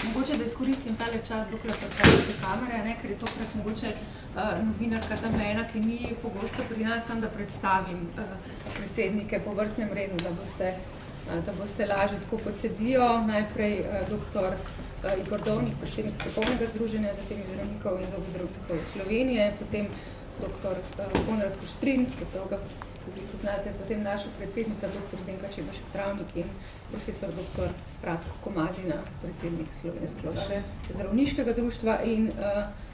Mogoče, da izkoristim tale čas, dokler pripravite kamere, ker je tokrat mogoče novinarka tam ena, ki ni pogosto pri nas, da predstavim predsednike po vrstnem redu, da boste lažje tako kot sedijo. Najprej dr. Igor Dovnik, predsednik Strokovnega združenja zasebnih zdravnikov in zobozdravnikov Slovenije, potem dr. Konrad Kuštrin, ga poznate, potem naša predsednica, dr. Zdenka Čebašek-Travnik in profesor dr. Ratko Komadina, predsednik Slovenskega zdravniškega društva in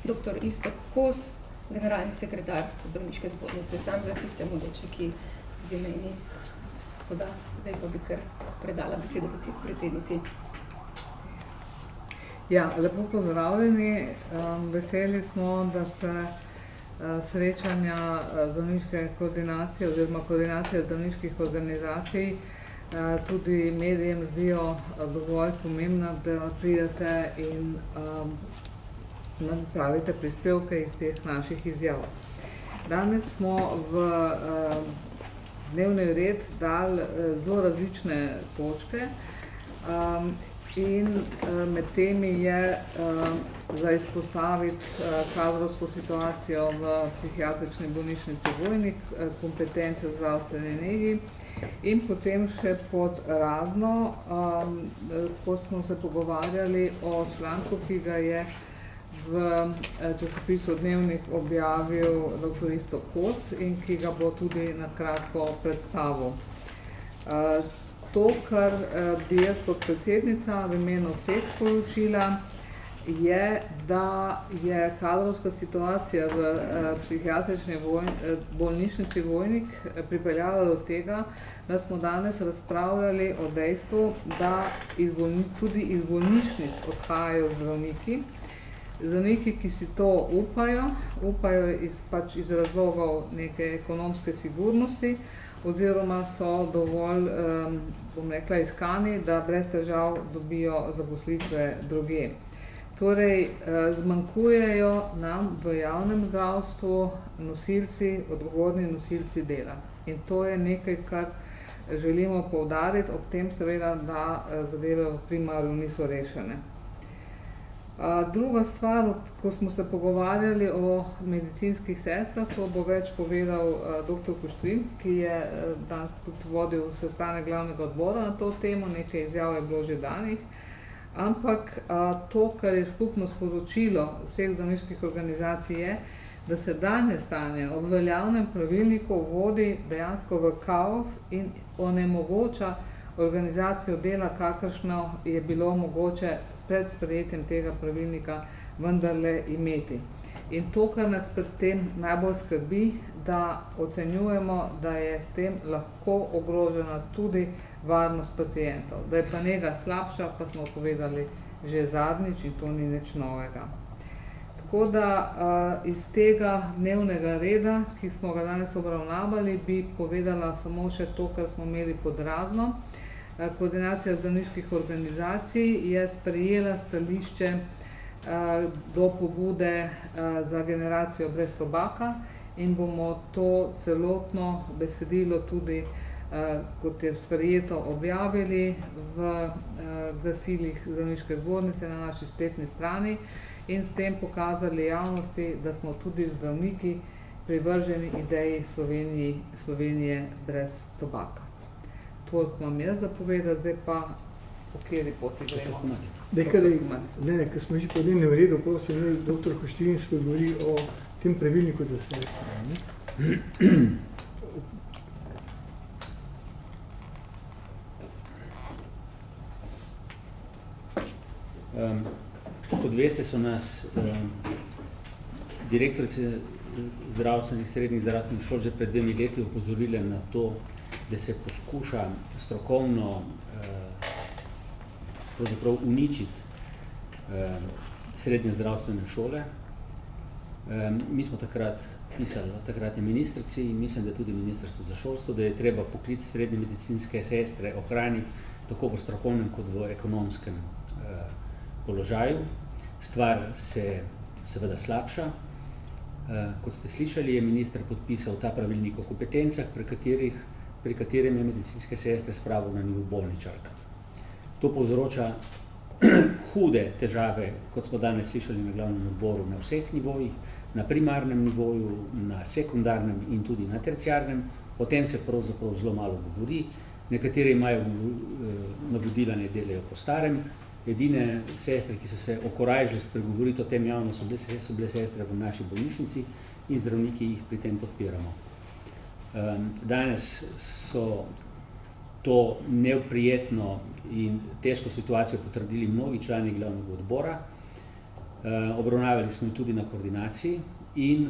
dr. Iztok Kos, generalni sekretar zdravniške zbornice, sam za tiste mogoče, ki z imeni. Tako da, zdaj pa bi kar predala besedo predsednici. Ja, lepo pozdravljeni. Veseli smo, da se srečanja zdravniške koordinacije oziroma koordinacije zdravniških organizacij tudi medijem zdijo dovolj pomembna, da pridete in napravite prispevke iz teh naših izjav. Danes smo v dnevni red dali zelo različne točke in med temi je za izpostaviti kadrovsko situacijo v psihiatrični bolnišnici Vojnik, kompetence v zdravstveni negi in potem še pod razno, ko smo se pogovarjali o članku, ki ga je v časopisu Dnevnik objavil dr. Iztok Kos in ki ga bo tudi na kratko predstavil. To, kar bi jaz kot predsednica v imenu vseh sporočila, je, da je kadrovska situacija v psihiatrični bolnišnici Vojnik pripeljala do tega, da smo danes razpravljali o dejstvu, da tudi iz bolnišnic odhajajo zdravniki, ki si to upajo iz razlogov neke ekonomske sigurnosti, oziroma so dovolj, iskani, da brez težav dobijo zaposlitve drugje. Torej, zmanjkujejo nam v javnem zdravstvu odgovorni nosilci dela. In to je nekaj, kar želimo poudariti, ob tem seveda, da zadeve v primaru niso rešene. Druga stvar, ko smo se pogovarjali o medicinskih sestrah, to bo več povedal dr. Kuštrin, ki je danes tudi vodil sestanek glavnega odbora na to temo, nekaj izjav je bilo že danih, ampak to, kar je skupno sporočilo vseh zdravniških organizacij je, da se danje stanje ob veljavnem pravilniku vodi dejansko v kaos in onemogoča organizacijo dela, kakršno je bilo mogoče pred sprejetjem tega pravilnika vendarle imeti. In to, kar nas pred tem najbolj skrbi, da ocenjujemo, da je s tem lahko ogrožena tudi varnost pacientov. Da je pa nega slabša, pa smo povedali že zadnjič in to ni nič novega. Tako da iz tega dnevnega reda, ki smo ga danes obravnavali, bi povedala samo še to, kar smo imeli pod razno. Koordinacija zdravniških organizacij je sprejela stališče do pobude za generacijo brez tobaka in bomo to celotno besedilo tudi, kot je sprejeto, objavili v glasilih zdravniške zbornice na naši spletni strani in s tem pokazali javnosti, da smo tudi zdravniki privrženi ideji Slovenije brez tobaka. Toliko imam jaz za povedati, zdaj pa po kateri poti gremo. Ker smo že po dnevnem redu, prosim, dr. Kuštrin spregovori o tem pravilniku za sestre. Kot veste, so nas direktorice srednjih zdravstvenih šol že pred 2 leti opozorile na to, da se poskuša strokovno uničiti srednje zdravstvene šole. Mi smo takrat pisali takratni ministrici in mislim, da tudi Ministrstvo za šolstvo, da je treba poklic srednje medicinske sestre ohraniti tako v strokovnem kot v ekonomskem položaju. Stvar se seveda slabša. Kot ste slišali, je minister podpisal ta pravilnik o kompetencah, pri katerih pri katerem je medicinske sestre spravil na nivo bolničark. To povzroča hude težave, kot smo danes slišali na glavnem odboru, na vseh nivojih, na primarnem nivoju, na sekundarnem in tudi na terciarnem. O tem se pravzaprav zelo malo govori. Nekateri imajo navodila, ne delajo po starem. Edine sestre, ki so se okorajžile spregovoriti o tem javno, so bile sestre v naši bolnišnici in zdravniki jih pri tem podpiramo. Danes so to neprijetno in težko situacijo potrdili mnogi člani glavnega odbora. Obravnavali smo tudi na koordinaciji in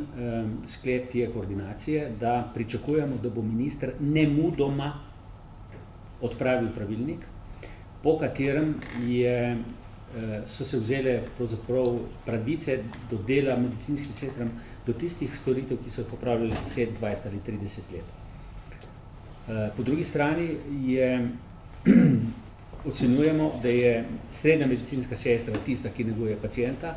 sklep je koordinacije, da pričakujemo, da bo minister nemudoma odpravil pravilnik, po katerem so se vzele pravzaprav pravice do dela medicinskim sestram, do tistih storitev, ki so jih opravljali 10, 20 ali 30 let. Po drugi strani ocenjujemo, da je srednja medicinska sestra tista, ki neguje pacienta,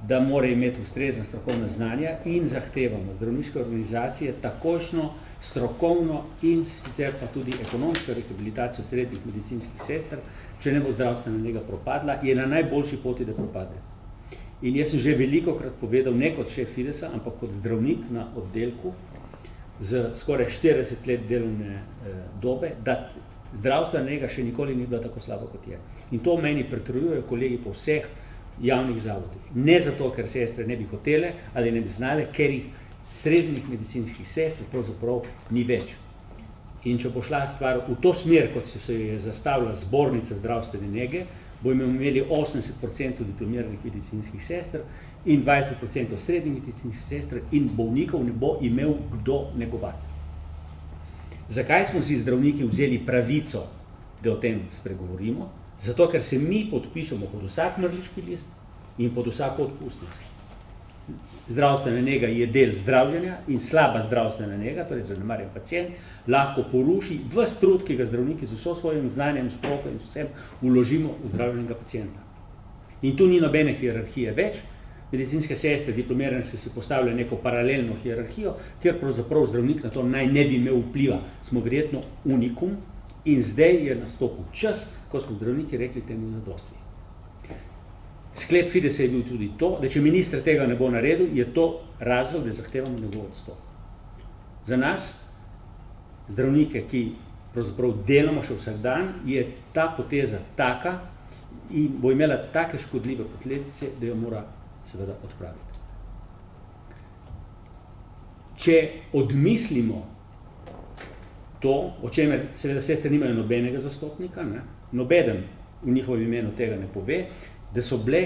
da mora imeti ustrezna strokovna znanja in zahtevamo zdravniške organizacije takojšnjo strokovno in sicer pa tudi ekonomsko rehabilitacijo srednjih medicinskih sester, če ne bo zdravstvena nega propadla, je na najboljši poti, da propade. In jaz sem že velikokrat povedal, ne kot šef Fidesa, ampak kot zdravnik na oddelku z skoraj 40 let delovne dobe, da zdravstvena nega še nikoli ni bila tako slaba, kot je. In to meni pretrjujejo kolegi po vseh javnih zavodih. Ne zato, ker sestre ne bi hotele ali ne bi znale, ker jih srednjih medicinskih sester pravzaprav ni več. In če bo šla stvar v to smer, kot se je zastavila zbornica zdravstvene nege, bomo imeli 80% diplomiranih medicinskih sester in 20% srednjih medicinskih sester in bolnikov ne bo imel kdo negovati. Zakaj smo si zdravniki vzeli pravico, da o tem spregovorimo? Zato, ker se mi podpišemo pod vsak mrliški list in pod vsako odpustnico. Zdravstvena nega je del zdravljenja in slaba zdravstvena nega, torej zanemarjen pacient, lahko poruši ves trud, ki ga zdravniki z vso svojim znanjem, stroko in vsem vložimo v zdravljenega pacienta. In tu ni nobene hierarhije več. Medicinske sestre diplomirane so si postavile neko paralelno hierarhijo, kjer pravzaprav zdravnik na to naj ne bi imel vpliva. Smo verjetno unikum in zdaj je nastopil čas, ko smo zdravniki rekli temu zadosti. Sklep Fidesa je bil tudi to, da če minister tega ne bo naredil, je to razlog, da zahtevamo njegov odstop. Za nas, zdravnike, ki pravzaprav delamo še vsak dan, je ta poteza taka in bo imela take škodljive posledice, da jo mora seveda odpraviti. Če odmislimo to, o čemer seveda sestre nimajo nobenega zastopnika, nobeden v njihovem imenu tega ne pove, da so bile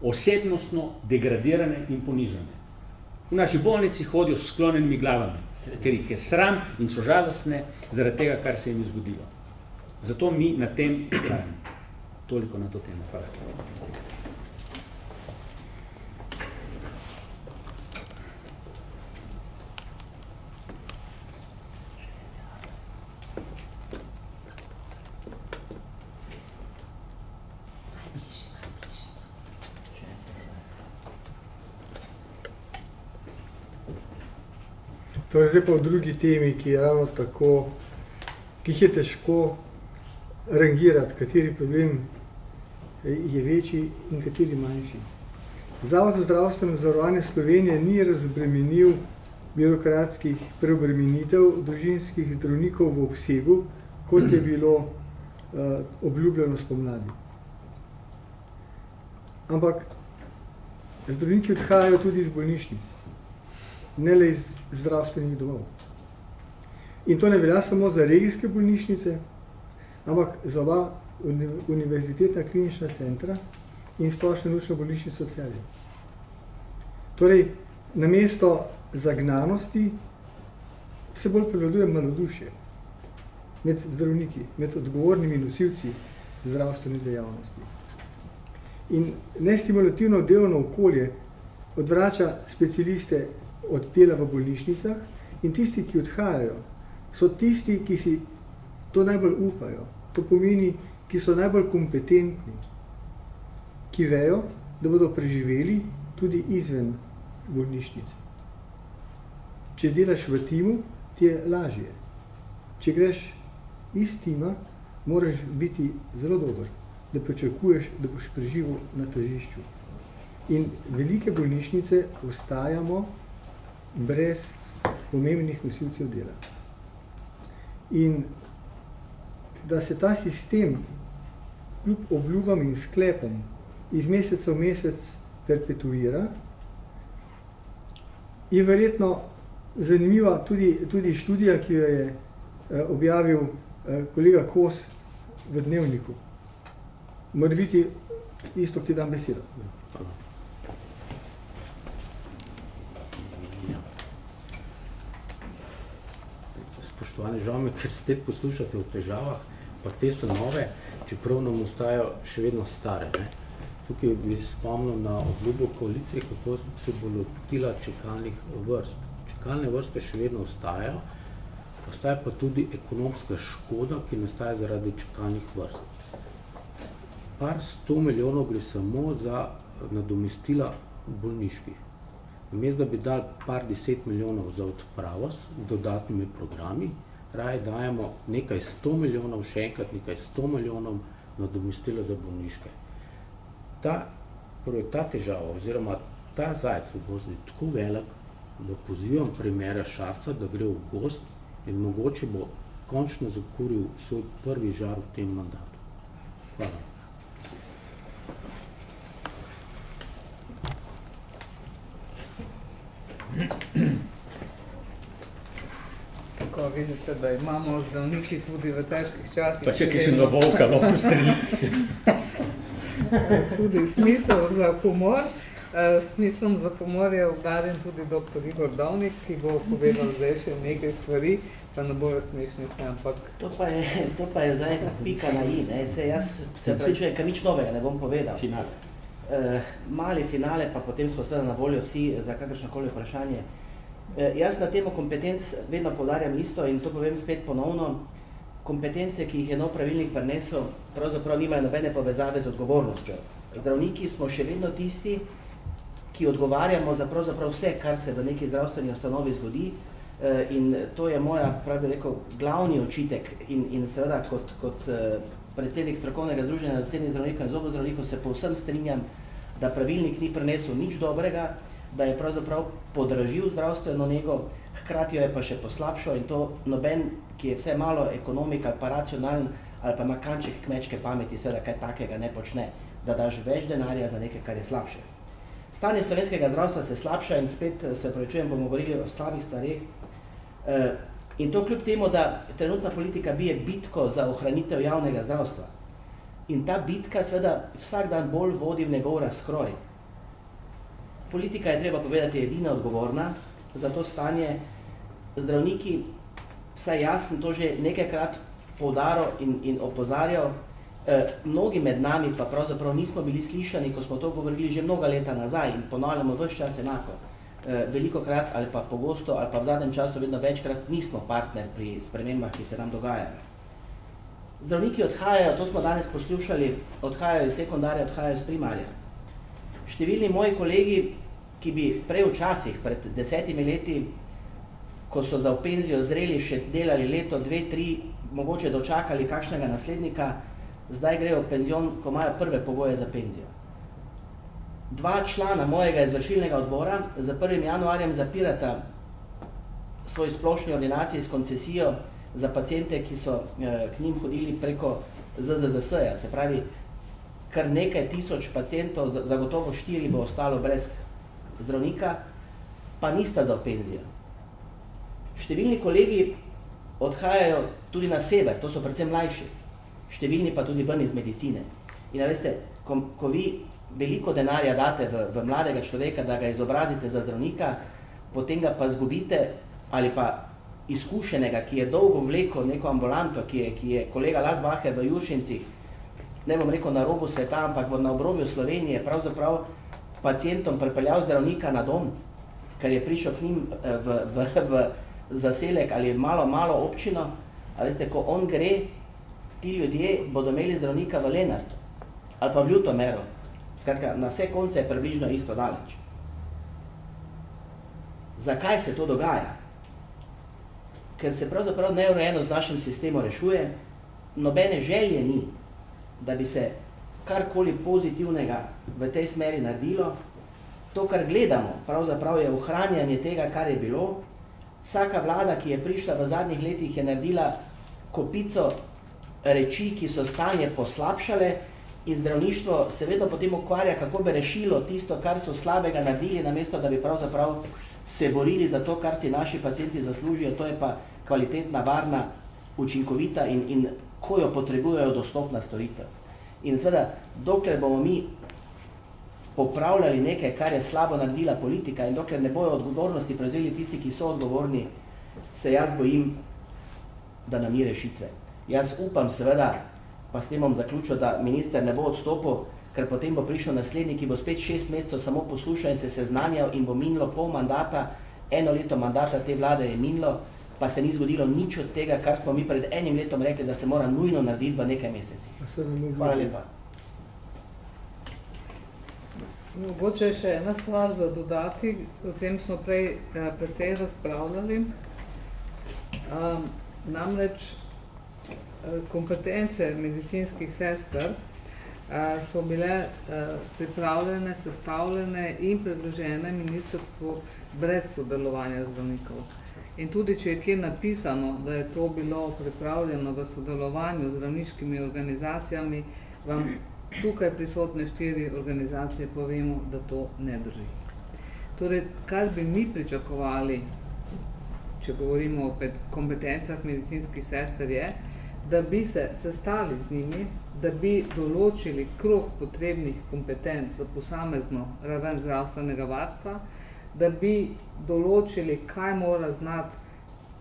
osebnostno degradirane in ponižane. V naši bolnici hodijo s sklonjenimi glavami, ker jih je sram in so žalostne zaradi tega, kar se jim je zgodilo. Zato mi na tem vztrajamo. Toliko na to temo. Hvala. Torej, zdaj pa v drugi temi, ki je ravno tako, ki jih je težko rangirati, kateri problem je večji in kateri manjši. Zavod za zdravstveno zavarovanje Slovenije ni razbremenil birokratskih preobremenitev družinskih zdravnikov v obsegu, kot je bilo obljubljeno spomladi. Ampak zdravniki odhajajo tudi iz bolnišnic, ne le iz zdravstvenih domov. In to ne velja samo za regijske bolnišnice, ampak za oba univerzitetna klinična centra in splošno nučno bolnišnico Celje. Torej, namesto zagnanosti se bolj prevladuje malodušje med zdravniki, med odgovornimi nosilci zdravstvene dejavnosti. In nestimulativno delovno okolje odvrača specialiste od dela v bolnišnicah in tisti, ki odhajajo, so tisti, ki si to najbolj upajo. To pomeni, ki so najbolj kompetentni, ki vejo, da bodo preživeli tudi izven bolnišnic. Če delaš v timu, ti je lažje. če greš iz tima, moraš biti zelo dober, da pričakuješ, da boš preživel na tržišču. In velike bolnišnice ostajamo brez pomembnih nosilcev dela. In da se ta sistem kljub obljubam in sklepom iz meseca v mesec perpetuira, je verjetno zanimiva tudi študija, ki jo je objavil kolega Kos v Dnevniku. Mora biti isto, ki dam besedo. Spoštovani, žal me, ker spet poslušate o težavah, pa te so nove, čeprav nam ostajajo še vedno stare. Ne? Tukaj bi spomnil na obljubo koalicije, kako se bo lotila čakalnih vrst. Čakalne vrste še vedno ostajajo, ostaja pa tudi ekonomska škoda, ki nastaja zaradi čakalnih vrst. Par 100 milijonov gre samo za nadomestila bolniških. Namesto da bi dali par 10 milijonov za odpravo z dodatnimi programi, raje dajemo nekaj 100 milijonov, še enkrat nekaj 100 milijonov nadomestila za bolniške. Ta težava oziroma ta zajec v gozdu je tako velik, da pozivam primera Šarca, da gre v gozd in mogoče bo končno zakuril svoj prvi žar v tem mandatu. Hvala. Tako vidite, da imamo zdravniki tudi v težkih časih. Pa če še na volka lahko streliti. Tudi smisel za humor. Smislom za humor je obdarjen tudi dr. Igor Dovnik, ki bo povedal zdaj še nekaj stvari, pa ne bojo smešnice, ampak... To pa je zdaj pika na i, ne? Jaz se pravičujem, ker nič novega ne bom povedal. Finale. Mali finale, pa potem smo seveda na voljo vsi za kakršnokoli vprašanje. Jaz na temo kompetenc vedno poudarjam isto in to povem spet ponovno. Kompetence, ki jih je nov pravilnik prinesel, pravzaprav nimajo nobene povezave z odgovornostjo. Zdravniki smo še vedno tisti, ki odgovarjamo za pravzaprav vse, kar se v neki zdravstveni ustanovi zgodi, in to je moja, pravi rekel, glavni očitek in seveda kot predsednik strokovnega združenja zasebnih zdravnikov in zobozdravnikov se povsem strinjam, da pravilnik ni prinesel nič dobrega, da je pravzaprav podražil zdravstveno nego, hkrati jo je pa še poslabšal in to noben, ki je vse malo ekonomik ali pa racionalen ali pa ima kanček kmečke pameti, seveda kaj takega ne počne, da daš več denarja za nekaj, kar je slabše. Stanje slovenskega zdravstva se slabša in spet se pravičujem, bomo govorili o slabih stvareh. In to kljub temu, da trenutna politika bije bitko za ohranitev javnega zdravstva. In ta bitka seveda vsak dan bolj vodi v njegov razkroj. Politika je treba povedati edina odgovorna za to stanje. Zdravniki, vsaj jaz sem to že nekajkrat poudaril in opozarjal, mnogi med nami pa pravzaprav nismo bili slišani, ko smo to govorili že mnoga leta nazaj in ponavljamo ves čas enako. Velikokrat ali pa pogosto ali pa v zadnjem času vedno večkrat nismo partner pri spremembah, ki se nam dogajajo. Zdravniki odhajajo, to smo danes poslušali, odhajajo iz sekundarja, odhajajo iz primarja. Številni moji kolegi, ki bi prej včasih, pred 10 leti, ko so za v penzijo zreli, še delali leto, 2, 3, mogoče dočakali kakšnega naslednika, zdaj grejo v penzion, ko imajo prve pogoje za penzijo. 2 člana mojega izvršilnega odbora za 1. januarjem zapirata svoj splošni ordinaciji s koncesijo za paciente, ki so k njim hodili preko ZZZS-ja, se pravi, kar nekaj tisoč pacientov, zagotovo 4 bo ostalo brez zdravnika, pa nista za v penzijo. Številni kolegi odhajajo tudi na sever, to so predvsem mlajši, številni pa tudi ven iz medicine. In veste, ko vi veliko denarja date v mladega človeka, da ga izobrazite za zdravnika, potem ga pa zgubite, ali pa izkušenega, ki je dolgo vlekel neko ambulanto, ki je kolega Lasbacher v Juršincih, ne bom rekel na robu sveta, ampak na obrobju Slovenije, pravzaprav pacientom pripeljal zdravnika na dom, ker je prišel k njim v zaselek ali malo občino, a veste, ko on gre, ti ljudje bodo imeli zdravnika v Lenartu ali pa v Ljutomeru. Skratka, na vse konce je približno isto daleč. Zakaj se to dogaja? ker se pravzaprav neurejenost v našem sistemu rešuje, nobene želje ni, da bi se karkoli pozitivnega v tej smeri naredilo. To, kar gledamo, pravzaprav je ohranjanje tega, kar je bilo. Vsaka vlada, ki je prišla v zadnjih letih, je naredila kopico reči, ki so stanje poslabšale, in zdravništvo se vedno potem ukvarja, kako bi rešilo tisto, kar so slabega naredili, namesto da bi pravzaprav se borili za to, kar si naši pacienti zaslužijo, to je pa kvalitetna, varna, učinkovita in ko jo potrebujejo, dostopna storitev. In seveda, dokler bomo mi popravljali nekaj, kar je slabo naredila politika, in dokler ne bojo odgovornosti prevzeli tisti, ki so odgovorni, se jaz bojim, da nam ni rešitve. Jaz upam seveda, pa s tem bom zaključil, da minister ne bo odstopil, ker potem bo prišel naslednji, ki bo spet 6 mesecev samo poslušal in se seznanjal in bo minilo pol mandata, 1 leto mandata te vlade je minilo, pa se ni zgodilo nič od tega, kar smo mi pred 1 letom rekli, da se mora nujno narediti v nekaj mesecih. Hvala lepa. Mogoče še ena stvar za dodati, o tem smo prej precej razpravljali. Namreč kompetence medicinskih sester so bile pripravljene, sestavljene in predložene ministrstvu brez sodelovanja zdravnikov. In tudi, če je kje napisano, da je to bilo pripravljeno v sodelovanju z zdravniškimi organizacijami, vam tukaj prisotne 4 organizacije povemo, da to ne drži. Torej, kar bi mi pričakovali, če govorimo o kompetencah medicinskih sester, je, da bi se sestali z njimi, da bi določili krog potrebnih kompetenc za posamezno raven zdravstvenega varstva, da bi določili, kaj mora znati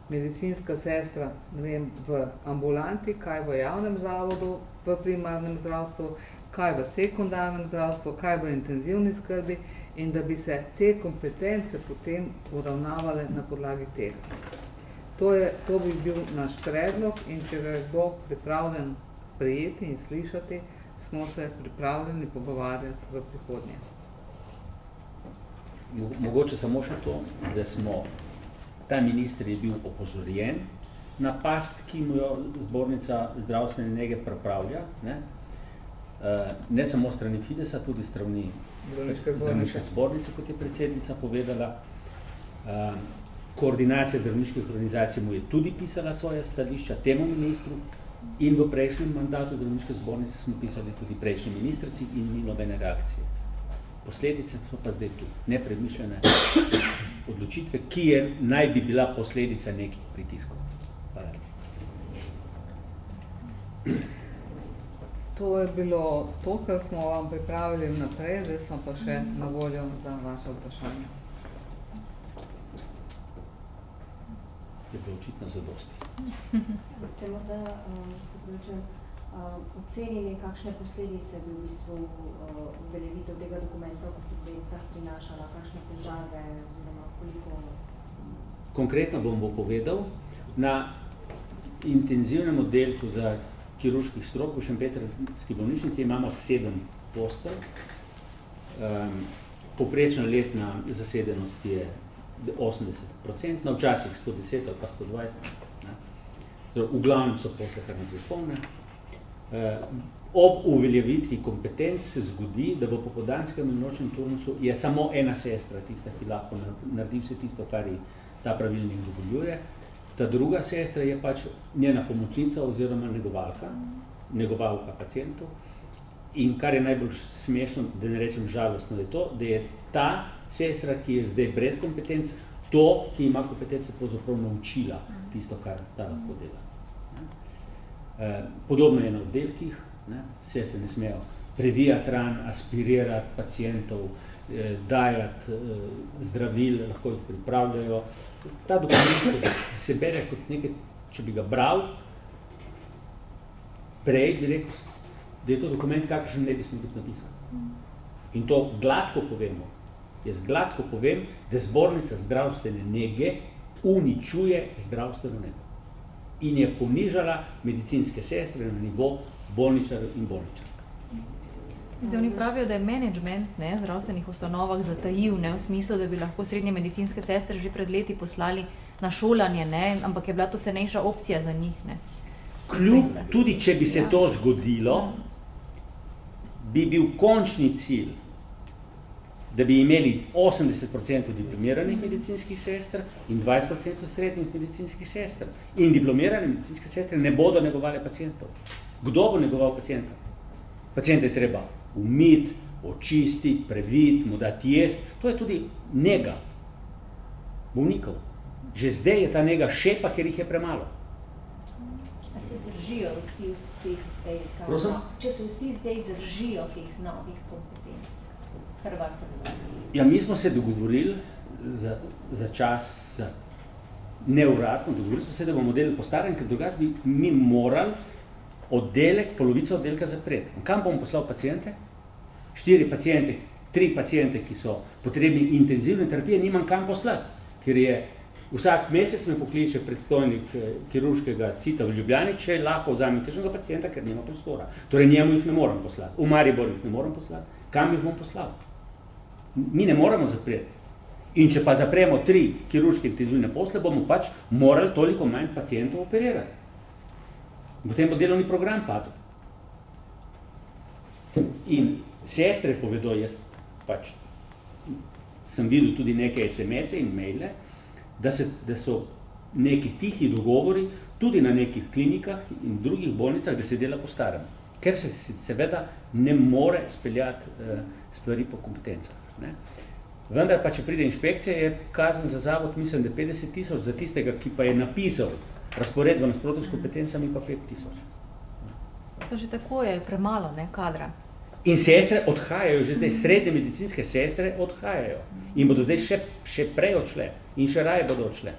medicinska sestra, ne vem, v ambulanti, kaj v javnem zavodu, v primarnem zdravstvu, kaj v sekundarnem zdravstvu, kaj v intenzivni skrbi, in da bi se te kompetence potem uravnavale na podlagi tega. To bi bil naš predlog, in če ga je kdo pripravljen sprejeti in slišati, smo se pripravljeni pogovarjati v prihodnje. Mogoče samo še to, da ta minister je bil opozorjen na past, ki mu jo zbornica zdravstvene nege pripravlja, ne samo strani Fidesa, tudi strani zdravniške zbornice, kot je predsednica povedala. Koordinacija zdravniških organizacij mu je tudi pisala svoje stališča temu ministru, in v prejšnjem mandatu zdravniške zbornice smo pisali tudi prejšnji ministrici in ni nobene reakcije. Posledice so pa zdaj tu, nepremišljene odločitve, ki naj bi bila posledica nekih pritiskov. Hvala. To je bilo to, kar smo vam pripravili naprej, zdaj smo pa še na voljo za vaše vprašanje. Je bilo očitno zadosti. Ste morda ocenili, kakšne posledice bi v bistvu uveljavitev tega dokumenta o kompetencah prinašala, kakšne težave oziroma koliko? Konkretno bom povedal, na intenzivnem oddelku za kirurških strok v šempetrski bolnišnici imamo 7 postelj. Povprečna letna zasedenost je 80%, včasih 110 ali pa 120. V glavnem so posle kar nepopolne. Ob uveljavitvi kompetenc se zgodi, da v popoldanskem in nočnem turnusu je samo ena sestra tista, ki lahko naredi vse tisto, kar ji ta pravilnik dovoljuje. Ta druga sestra je pač njena pomočnica oziroma negovalka pacientov. In kar je najbolj smešno, da ne rečem žalostno, je to, da je ta sestra, ki je zdaj brez kompetenc, to, ki ima kompetence, pravzaprav naučila tisto, kar ta lahko dela. Podobno je na oddelkih, sestre ne smejo previjati ran, aspirirati pacientov, dajati zdravil, lahko jih pripravljajo. Ta dokument se bere kot nekaj, če bi ga bral, prej bi rekel, da je to dokument, kakšen ne bi smo biti napisali. In to gladko povemo. Jaz gladko povem, da zbornica zdravstvene nege uničuje zdravstveno nego. In je ponižala medicinske sestre na nivo bolničarjev in bolničark. Zdaj, oni pravijo, da je menedžment zdravstvenih ustanovah zatajil, v smislu, da bi lahko srednje medicinske sestre že pred leti poslali na šolanje, ne, ampak je bila to cenejša opcija za njih. Ne. Tudi če bi se to zgodilo, bi bil končni cilj, da bi imeli 80% diplomiranih medicinskih sester in 20% srednjih medicinskih sester. In diplomirane medicinske sestre ne bodo negovali pacientov. Kdo bo negoval pacienta? Pacienta je treba umiti, očistiti, previti, mu dati jesti. To je tudi nega bolnikov. Že zdaj je ta nega šepa, ker jih je premalo. A se držijo vsi zdaj, če se vsi zdaj držijo teh novih kompetenc, kar vas razumeli? Ja, mi smo se dogovorili za čas, neuradno, dogovorili smo se, da bomo delali po starem, ker drugače bi mi morali polovico oddelka zapreti. Kam bomo poslal paciente? 4 paciente, 3 paciente, ki so potrebni intenzivne terapije, nimam kam poslati, ker je vsak mesec me pokliče predstojnik kirurškega CITA v Ljubljani, če lahko vzamem kakšnega pacienta, ker nima prostora. Torej njemu jih ne morem poslati. V Maribor jih ne morem poslati. Kam jih bom poslal? Mi ne moremo zapreti. In če pa zapremo 3 kirurške intenzivne posle, bomo pač morali toliko manj pacientov operirati. Potem bo delovni program padel. In sestre povedo, jaz pač sem videl tudi neke SMS-e in maile, da so neki tihi dogovori tudi na nekih klinikah in drugih bolnicah, da se dela po starem. Ker se seveda ne more speljati stvari po kompetencah. Ne? Vendar pa, če pride inšpekcija, je kazen za zavod, mislim, da 50 000, za tistega, ki pa je napisal razpored v nasprotju s kompetencami, pa 5 000. Pa že tako je premalo, ne, kadra. In sestre odhajajo, že zdaj srednje medicinske sestre odhajajo. In bodo zdaj še prej odšle. In še raje bodo odšle.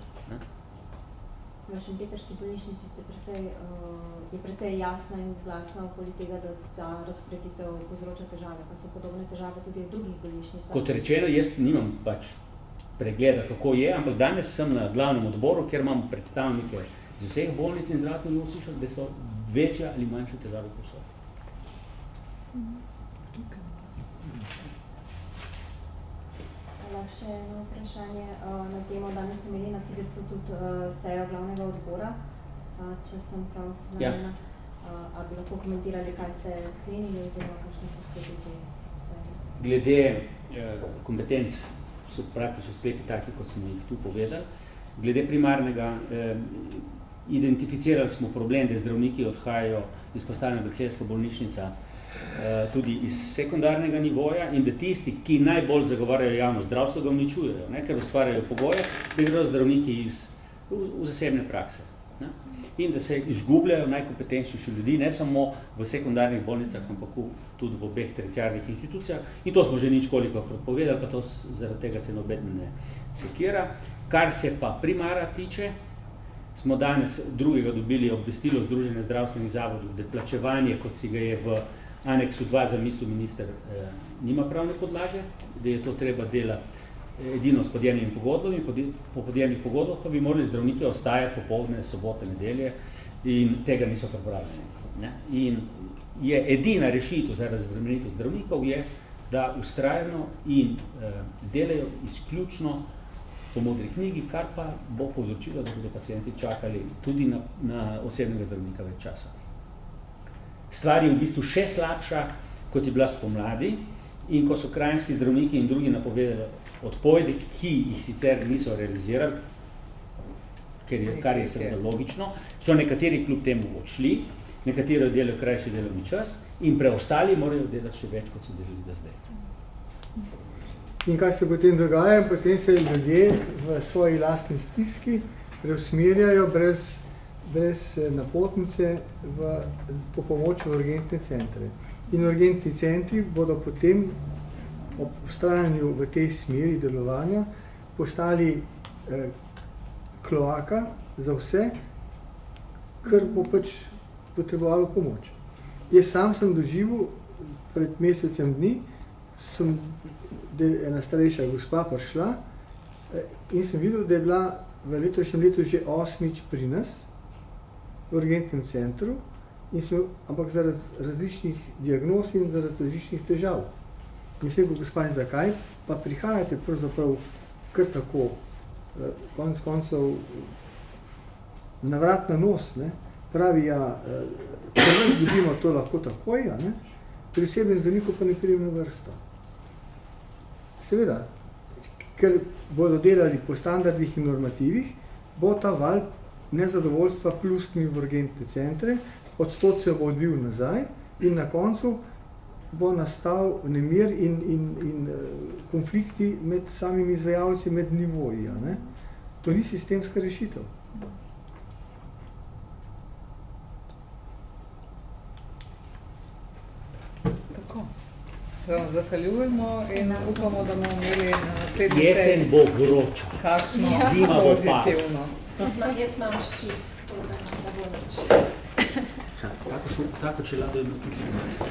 V šempetrski bolnišnici je precej jasna in glasna okoli tega, da ta razporeditev povzroča težave, pa so podobne težave tudi v drugih bolnišnicah. Kot rečeno, jaz nimam pač pregleda, kako je, ampak danes sem na glavnem odboru, kjer imam predstavnike z vseh bolnic in zdravstvenih domov, slišal, da so večje ali manjše težave povsod. Še eno vprašanje na temo. Danes ste imeli na Fidesu tudi sejo glavnega odbora, če sem prav seznanjena. A bi lahko komentirali, kaj ste sklenili oziroma kakšne so sklepi te seje? Glede kompetenc so praktično sklepi taki, kot smo jih tu povedali. Glede primarnega, identificirali smo problem, da zdravniki odhajajo iz postavljena Celjska bolnišnica tudi iz sekundarnega nivoja in da tisti, ki najbolj zagovarjajo javno zdravstvo, ga uničujejo, ne, ker ustvarjajo pogoje, da gredo zdravniki v zasebne prakse. Ne, in da se izgubljajo najkompetenčnejši ljudi, ne samo v sekundarnih bolnicah, ampak tudi v obeh terciarnih institucijah. In to smo že ničkolikokrat povedali, pa to zaradi tega se nobeden ne sekira. Kar se pa primara tiče, smo danes drugega dobili obvestilo Združenja zdravstvenih zavodov, da plačevanje, kot si ga je v aneksu 2 zamislil minister, nima pravne podlage, da je to treba delati edino s podjemnimi pogodbami, po podjemnih pogodbah pa bi morali zdravniki ostajati popoldne, sobote, nedelje in tega niso pripravljeni. Ne? In je edina rešitev za razbremenitev zdravnikov je, da vztrajno in delajo izključno po modri knjigi, kar pa bo povzročilo, da bodo pacienti čakali tudi na osebnega zdravnika več časa. Stvar je v bistvu še slabša, kot je bila spomladi, in ko so kranjski zdravniki in drugi napovedali odpovedi, ki jih sicer niso realizirali, kar je seveda logično, so nekateri kljub temu odšli, nekateri delajo krajši delovni čas in preostali morajo delati še več, kot so delali do zdaj. In kaj se potem dogaja? Potem se ljudje v svoji lastni stiski preusmerjajo brez napotnice po pomoč v urgentne centre. In urgentni centri bodo potem ob vztrajanju v tej smeri delovanja postali kloaka za vse, kar bo pač potrebovalo pomoč. Jaz sam sem doživel pred mesecem dni, da je ena starejša gospa prišla in sem videl, da je bila v letošnjem letu že 8. pri nas, v urgentnem centru, ampak zaradi različnih diagnoz in zaradi različnih težav. In sem rekel, gospa, zakaj pa prihajate pravzaprav kar tako konec koncev na vrat na nos, ne, pravi, ja, če nas dobimo to lahko takoj, ja, ne, pri osebnem zdravniku pa ne pridem na vrsto. Seveda, ker bodo delali po standardih in normativih, bo ta val nezadovoljstva plusknil v urgentne centre, odstot se bo odbil nazaj in na koncu bo nastal nemir in konflikti med samimi izvajalci, med nivoji. Ja, ne? To ni sistemska rešitev. Tako. Se vam zahvaljujemo in upamo, da bomo imeli na naslednji Jesen bo vroča. kakšno Zima bo pa. pozitivno. Jaz imam ščit, tako da bo nič. Tako čelado je bil tudi šumer.